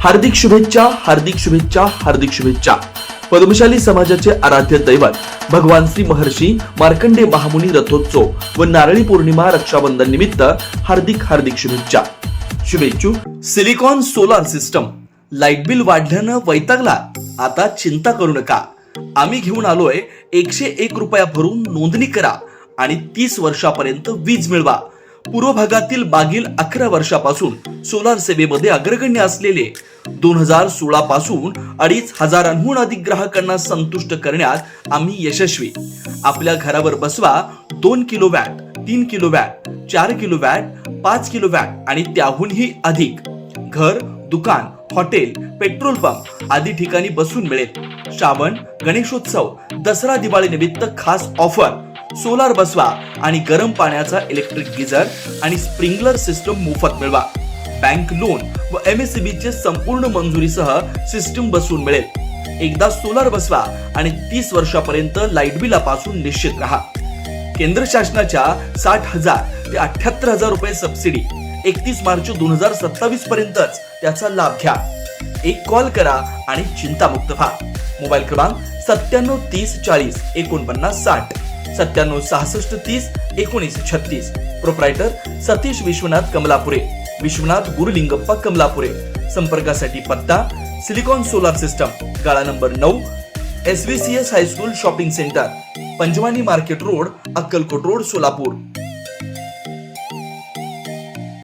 हार्दिक शुभेच्छा, हार्दिक शुभेच्छा, हार्दिक शुभेच्छा. पद्मशाली समाजाचे आराध्य दैवत भगवान श्री महर्षी मार्कंडे महामुनी रथोत्सव व नारळी पौर्णिमा रक्षाबंधन निमित्त हार्दिक हार्दिक शुभेच्छा. शुभेच्छू. Silicon solar system. Light bill वाढल्यानं वैतागला? आता चिंता करू नका. आम्ही घेऊन आलोय 101 रुपया भरून नोंदणी करा आणि 30 वर्षापर्यंत वीज मिळवा. पूर्व भागातील मागील 11 वर्षापासून सोलार सेवेमध्ये अग्रगण्य असलेले 2016 पासून 2,500हून अधिक ग्राहकांना संतुष्ट करण्यात आम्ही यशस्वी. आपल्या घरावर बसवा 2 किलोवॅट, 3 किलोवॅट, 4 किलोवॅट, 5 किलोवॅट आणि त्याहूनही अधिक. घर, दुकान, हॉटेल, पेट्रोल पंप आदी ठिकाणी बसून मिळेल. श्रावण, गणेशोत्सव, दसरा, दिवाळी निमित्त खास ऑफर. सोलार बसवा आणि गरम पाण्याचा इलेक्ट्रिक गिझर आणि स्प्रिंकलर सिस्टम मोफत मिळवा. बँक लोन व MSEB चे संपूर्ण मंजुरीसह सिस्टम बसवून मिळेल. एकदा सोलार बसवा आणि 30 वर्षापर्यंत लाईट बिलापासून निश्चित राहा. केंद्र शासनाच्या 60,000 ते 78,000 रुपये सबसिडी 31 मार्च 2027 पर्यंतच त्याचा लाभ घ्या. एक कॉल करा आणि चिंतामुक्त व्हा. मोबाईल क्रमांक 97 30 40 49 60, 97 66 30 19 36. प्रोप्रायटर सतीश विश्वनाथ कमलापुरे, विश्वनाथ गुरुलिंगप्पा कमलापुरे. संपर्कासाठी पत्ता सिलिकॉन सोलार सिस्टम, गाळा number 9, SVCS high school shopping centre, Panjwani market road, Akkalkot road, Solapur.